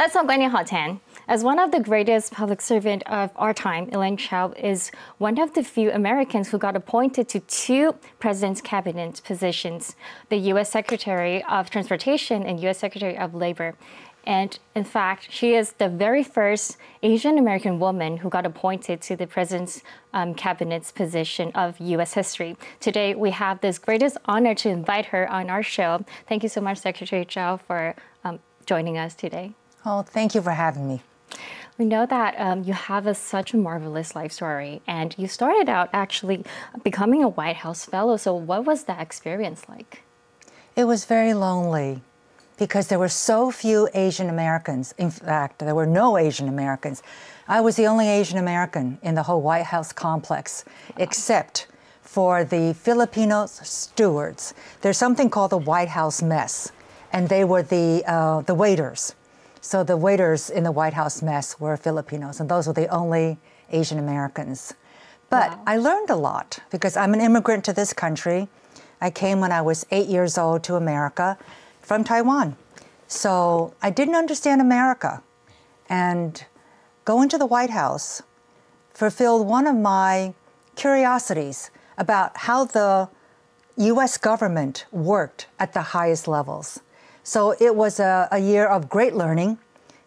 Let's talk about hot 10. As one of the greatest public servants of our time, Elaine Chao is one of the few Americans who got appointed to two president's cabinet positions, the U.S. Secretary of Transportation and U.S. Secretary of Labor. And in fact, she is the very first Asian American woman who got appointed to the president's cabinet's position of U.S. history. Today, we have this greatest honor to invite her on our show. Thank you so much, Secretary Chao, for joining us today. Oh, thank you for having me. We know that you have such a marvelous life story, and you started out actually becoming a White House fellow. So what was that experience like? It was very lonely because there were so few Asian Americans. In fact, there were no Asian Americans. I was the only Asian American in the whole White House complex, except for the Filipino stewards. There's something called the White House mess, and they were the waiters. So the waiters in the White House mess were Filipinos, and those were the only Asian Americans. But wow. I learned a lot because I'm an immigrant to this country. I came when I was 8 years old to America from Taiwan. So I didn't understand America. And going to the White House fulfilled one of my curiosities about how the U.S. government worked at the highest levels. So it was a year of great learning,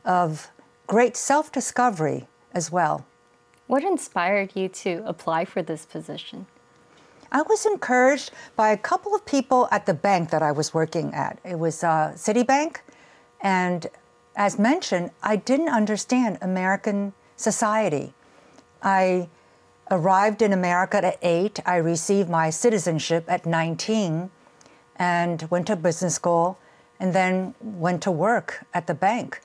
of great self-discovery as well. What inspired you to apply for this position? I was encouraged by a couple of people at the bank that I was working at. It was Citibank, and as mentioned, I didn't understand American society. I arrived in America at 8. I received my citizenship at 19 and went to business school, and then went to work at the bank.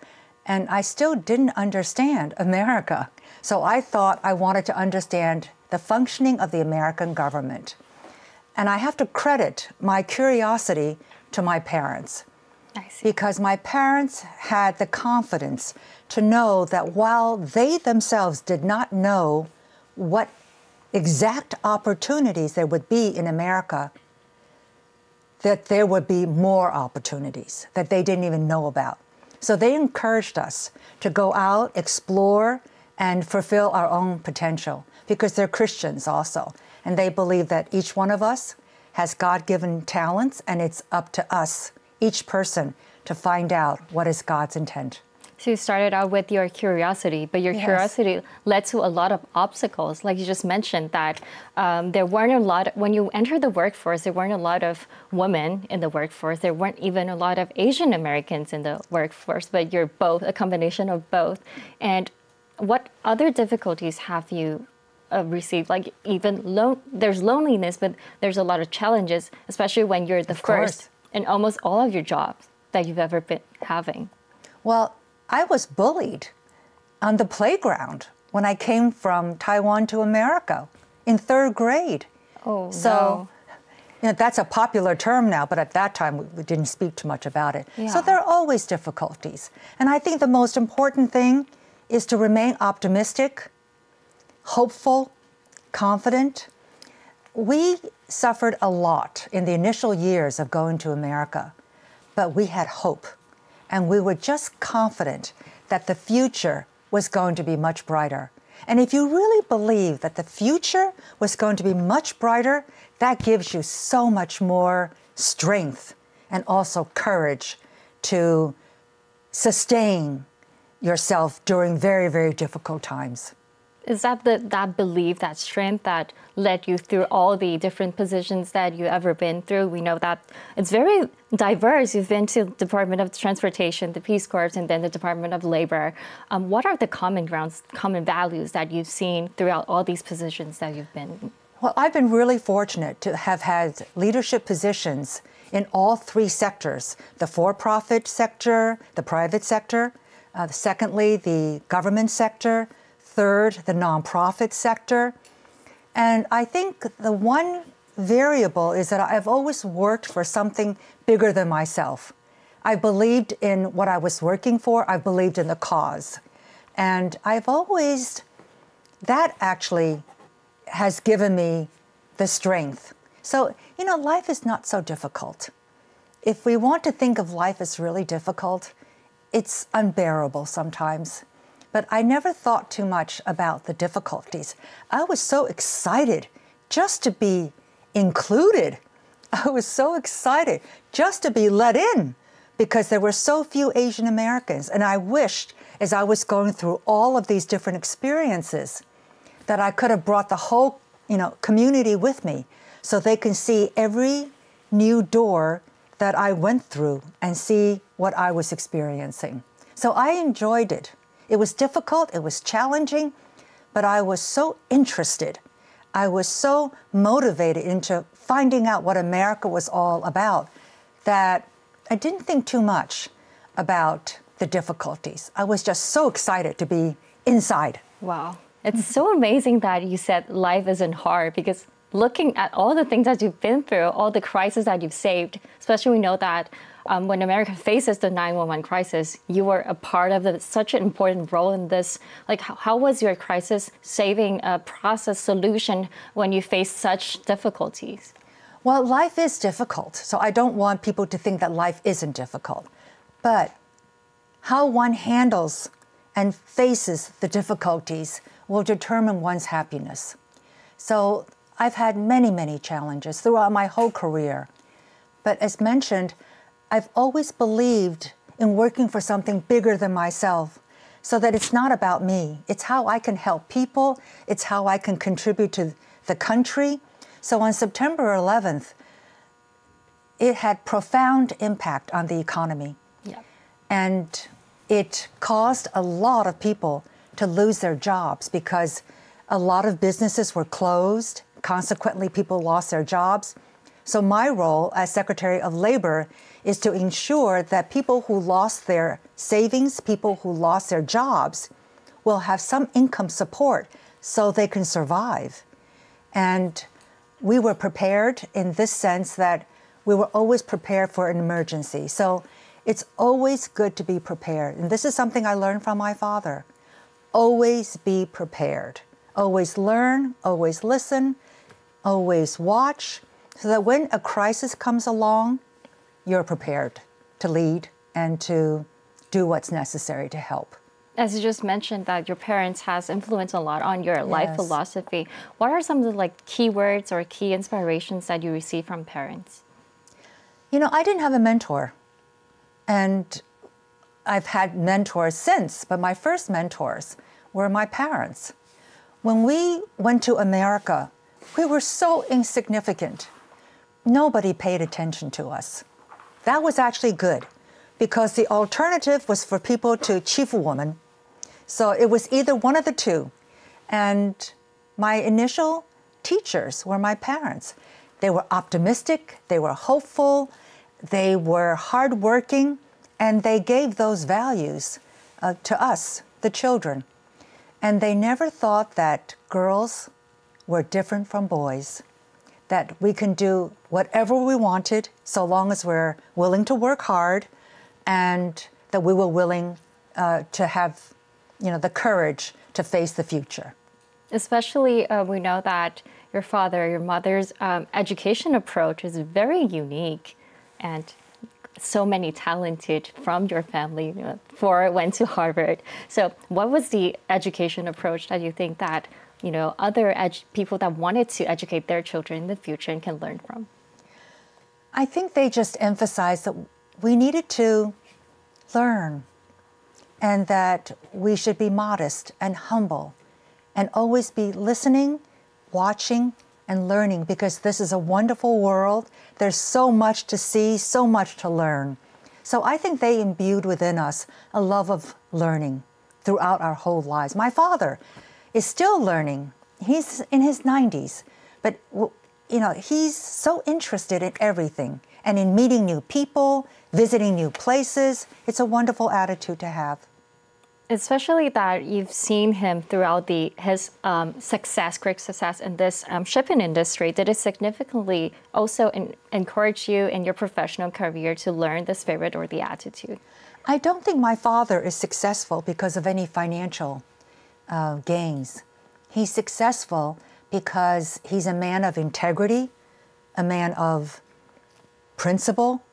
And I still didn't understand America. So I thought I wanted to understand the functioning of the American government. And I have to credit my curiosity to my parents. I see. Because my parents had the confidence to know that while they themselves did not know what exact opportunities there would be in America, that there would be more opportunities that they didn't even know about. So they encouraged us to go out, explore, and fulfill our own potential because they're Christians also. And they believe that each one of us has God-given talents, and it's up to us, each person, to find out what is God's intent. So you started out with your curiosity, but your curiosity led to a lot of obstacles. Like you just mentioned that there weren't a lot, when you entered the workforce, there weren't a lot of women in the workforce. There weren't even a lot of Asian Americans in the workforce, but you're both, a combination of both. And what other difficulties have you received? Like even there's loneliness, but there's a lot of challenges, especially when you're the first in almost all of your jobs that you've ever been having. Well, I was bullied on the playground when I came from Taiwan to America in 3rd grade. Oh, so, no. You know, that's a popular term now, but at that time we didn't speak too much about it. Yeah. So there are always difficulties. And I think the most important thing is to remain optimistic, hopeful, confident. We suffered a lot in the initial years of going to America, but we had hope. And we were just confident that the future was going to be much brighter. And if you really believe that the future was going to be much brighter, that gives you so much more strength and also courage to sustain yourself during very, very difficult times. Is that that belief, that strength that led you through all the different positions that you've ever been through? We know that it's very diverse. You've been to the Department of Transportation, the Peace Corps, and then the Department of Labor. What are the common grounds, common values that you've seen throughout all these positions that you've been in? Well, I've been really fortunate to have had leadership positions in all 3 sectors, the for-profit sector, the private sector, secondly, the government sector, third, the nonprofit sector. And I think the one variable is that I've always worked for something bigger than myself. I believed in what I was working for. I believed in the cause. And I've always, that actually has given me the strength. So, you know, life is not so difficult. If we want to think of life as really difficult, it's unbearable sometimes. But I never thought too much about the difficulties. I was so excited just to be included. I was so excited just to be let in because there were so few Asian Americans. And I wished, as I was going through all of these different experiences, that I could have brought the whole, community with me so they can see every new door that I went through and see what I was experiencing. So I enjoyed it. It was difficult, it was challenging, but I was so interested. I was so motivated into finding out what America was all about that I didn't think too much about the difficulties. I was just so excited to be inside. Wow. It's so amazing that you said life isn't hard, because looking at all the things that you've been through, all the crises that you've saved, especially we know that when America faces the 911 crisis, you were a part of such an important role in this. Like, how was your crisis saving process solution when you faced such difficulties? Well, life is difficult, so I don't want people to think that life isn't difficult. But how one handles and faces the difficulties will determine one's happiness. So I've had many, many challenges throughout my whole career. But as mentioned, I've always believed in working for something bigger than myself, so that it's not about me. It's how I can help people. It's how I can contribute to the country. So on September 11th, it had profound impact on the economy. Yeah. And it caused a lot of people to lose their jobs because a lot of businesses were closed. Consequently, people lost their jobs. So my role as Secretary of Labor is to ensure that people who lost their savings, people who lost their jobs, will have some income support so they can survive. And we were prepared in this sense that we were always prepared for an emergency. So it's always good to be prepared. And this is something I learned from my father. Always be prepared. Always learn, always listen, always watch, so that when a crisis comes along, you're prepared to lead and to do what's necessary to help. As you just mentioned that your parents has influenced a lot on your life philosophy, what are some of the key words or key inspirations that you receive from parents? I didn't have a mentor, and I've had mentors since, but my first mentors were my parents. When we went to America, we were so insignificant. Nobody paid attention to us. That was actually good, because the alternative was for people to chief a woman. So it was either one of the two. And my initial teachers were my parents. They were optimistic, they were hopeful, they were hardworking, and they gave those values to us, the children. And they never thought that girls were different from boys, that we can do whatever we wanted so long as we're willing to work hard, and that we were willing to have the courage to face the future. Especially, we know that your father, your mother's education approach is very unique, and so many talented from your family, four went to Harvard. So what was the education approach that you think that, other people that wanted to educate their children in the future and can learn from? I think they just emphasized that we needed to learn, and that we should be modest and humble and always be listening, watching, and learning, because this is a wonderful world. There's so much to see, so much to learn. So I think they imbued within us a love of learning throughout our whole lives. My father is still learning. He's in his 90s, but he's so interested in everything and in meeting new people, visiting new places. It's a wonderful attitude to have. Especially that you've seen him throughout his success, great success in this shipping industry. Did it significantly also encourage you in your professional career to learn the spirit or the attitude? I don't think my father is successful because of any financial gains. He's successful because he's a man of integrity, a man of principle.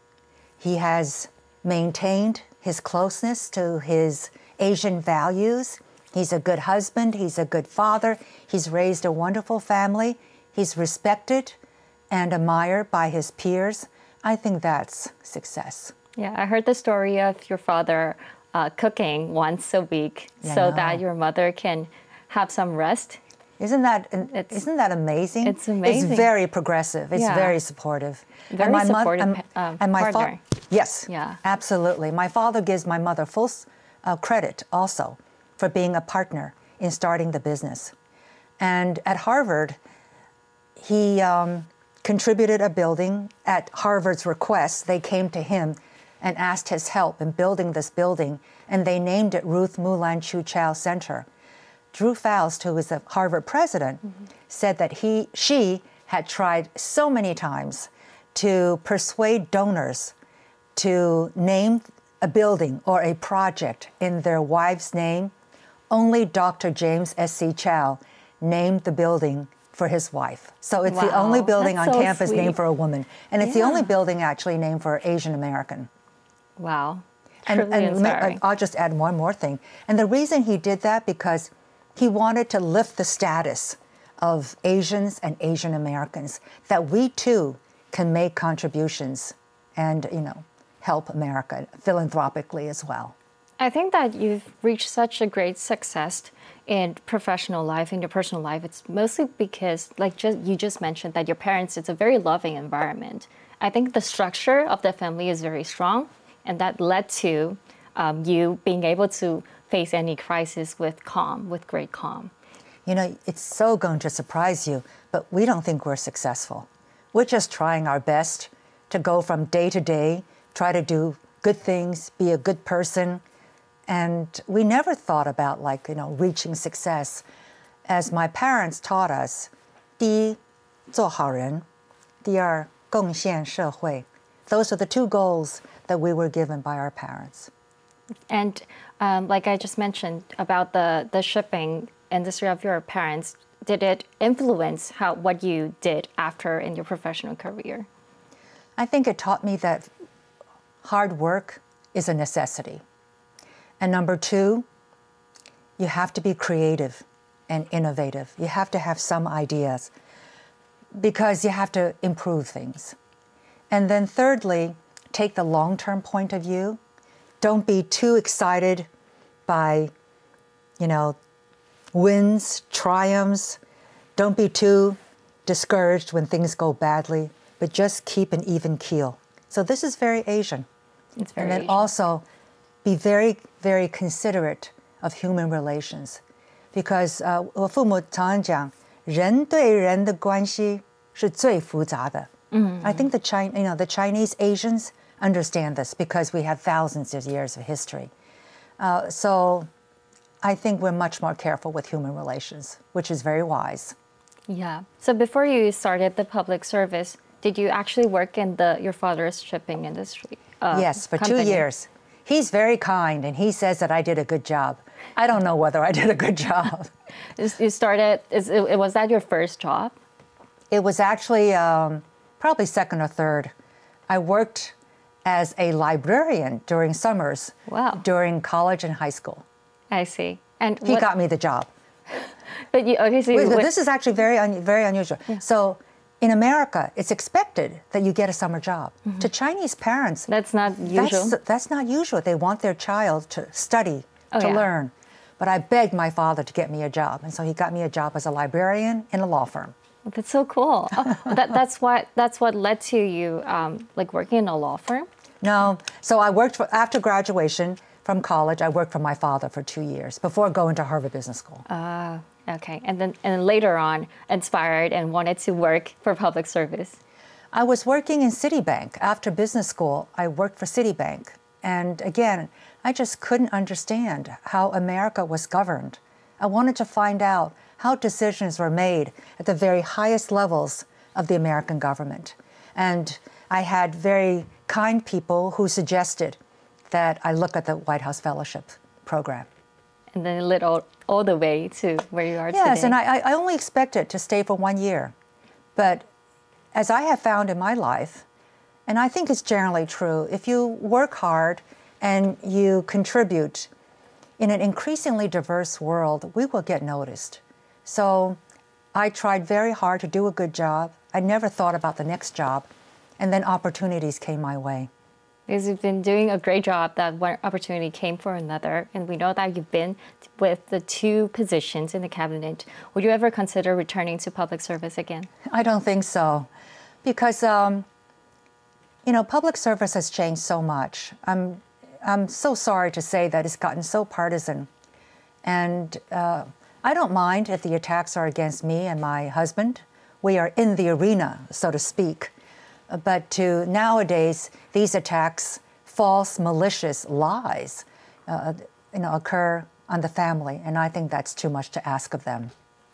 He has maintained his closeness to his Asian values. He's a good husband. He's a good father. He's raised a wonderful family. He's respected and admired by his peers. I think that's success. Yeah, I heard the story of your father cooking once a week so that your mother can have some rest. Isn't that amazing? It's amazing. It's very progressive. It's very supportive. Very supportive partner. Yes, yeah, absolutely. My father gives my mother full credit also for being a partner in starting the business. And at Harvard, he contributed a building. At Harvard's request, they came to him and asked his help in building this building, and they named it Ruth Mulan Chu Chow Center. Drew Faust, who was the Harvard president, said that she had tried so many times to persuade donors to name a building or a project in their wife's name. Only Dr. James S.C. Chow named the building for his wife. So it's the only building on campus named for a woman. And it's the only building actually named for an Asian American. Wow. And I'll just add one more thing. And the reason he did that because he wanted to lift the status of Asians and Asian Americans, that we too can make contributions and, help America philanthropically as well. I think that you've reached such a great success in professional life, in your personal life. It's mostly because, you just mentioned, that your parents, it's a very loving environment. I think the structure of the family is very strong, and that led to you being able to face any crisis with great calm. It's so going to surprise you, but we don't think we're successful. We're just trying our best to go from day to day, try to do good things, be a good person. And we never thought about reaching success. As my parents taught us, 第一，做好人，第二，贡献社会. Those are the two goals that we were given by our parents. And like I just mentioned about the shipping industry of your parents, did it influence what you did after in your professional career? I think it taught me that hard work is a necessity. And number two, you have to be creative and innovative. You have to have some ideas because you have to improve things. And then thirdly, take the long-term point of view. Don't be too excited by, wins, triumphs. Don't be too discouraged when things go badly, but just keep an even keel. So this is very Asian. It's very And then Asian. also be very, very considerate of human relations. Because 我父母常常讲，人对人的关系是最复杂的. I think the Chinese Asians understand this because we have thousands of years of history. So I think we're much more careful with human relations, which is very wise. Yeah. So before you started the public service, did you actually work in your father's shipping industry? Yes, for company? 2 years. He's very kind, and he says that I did a good job. I don't know whether I did a good job. You started, was that your first job? It was actually probably second or third. I worked as a librarian during summers, during college and high school. I see. And he got me the job. But this is actually very unusual. Yeah. So in America, it's expected that you get a summer job. Mm-hmm. To Chinese parents, that's not usual. That's not usual. They want their child to study, to learn. But I begged my father to get me a job, and so he got me a job as a librarian in a law firm. That's so cool. That's what led to you working in a law firm? No. So I worked after graduation from college. I worked for my father for 2 years before going to Harvard Business School. Okay. And then later on, inspired and wanted to work for public service. I was working in Citibank. After business school, I worked for Citibank. And again, I just couldn't understand how America was governed. I wanted to find out how decisions were made at the very highest levels of the American government. And I had very kind people who suggested that I look at the White House Fellowship program. And then it led all the way to where you are today. Yes, and I only expected to stay for 1 year. But as I have found in my life, and I think it's generally true, if you work hard and you contribute in an increasingly diverse world, we will get noticed. So I tried very hard to do a good job. I never thought about the next job, and then opportunities came my way. Because you've been doing a great job, that one opportunity came for another, and we know that you've been with the 2 positions in the cabinet. Would you ever consider returning to public service again? I don't think so, because public service has changed so much. I'm so sorry to say that it's gotten so partisan, and I don't mind if the attacks are against me and my husband. We are in the arena, so to speak. But nowadays, these attacks, false, malicious lies, occur on the family, and I think that's too much to ask of them.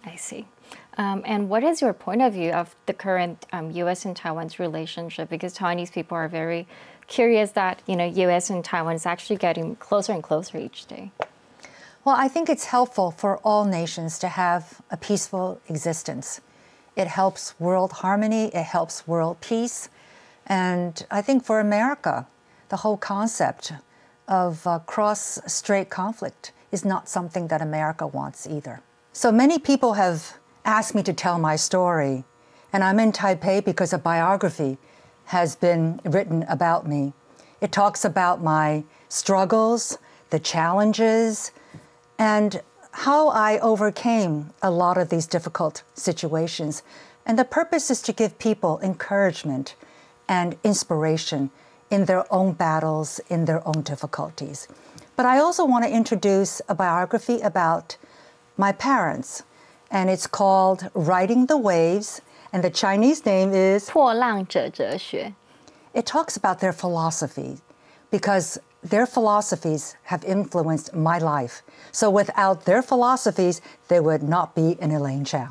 I see. And what is your point of view of the current U.S. and Taiwan's relationship? Because Taiwanese people are very curious that U.S. and Taiwan is actually getting closer and closer each day. Well, I think it's helpful for all nations to have a peaceful existence. It helps world harmony, it helps world peace. And I think for America, the whole concept of cross-strait conflict is not something that America wants either. So many people have asked me to tell my story, and I'm in Taipei because a biography has been written about me. It talks about my struggles, the challenges, and how I overcame a lot of these difficult situations. And the purpose is to give people encouragement and inspiration in their own battles, in their own difficulties. But I also want to introduce a biography about my parents, and it's called Riding the Waves, and the Chinese name is 破浪者哲学. It talks about their philosophy, because their philosophies have influenced my life. So without their philosophies, there would not be an Elaine Chao.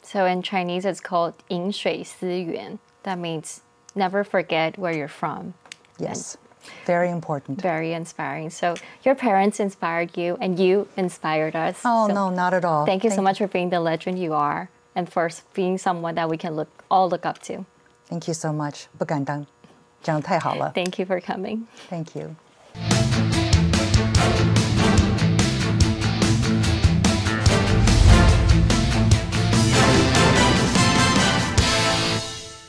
So in Chinese, it's called 饮水思源. That means never forget where you're from. Yes, very important. Very inspiring. So your parents inspired you, and you inspired us. Oh, so no, not at all. Thank you so much for being the legend you are, and for being someone that we can all look up to. Thank you so much. 不敢当，讲得太好了。 Thank you for coming. Thank you.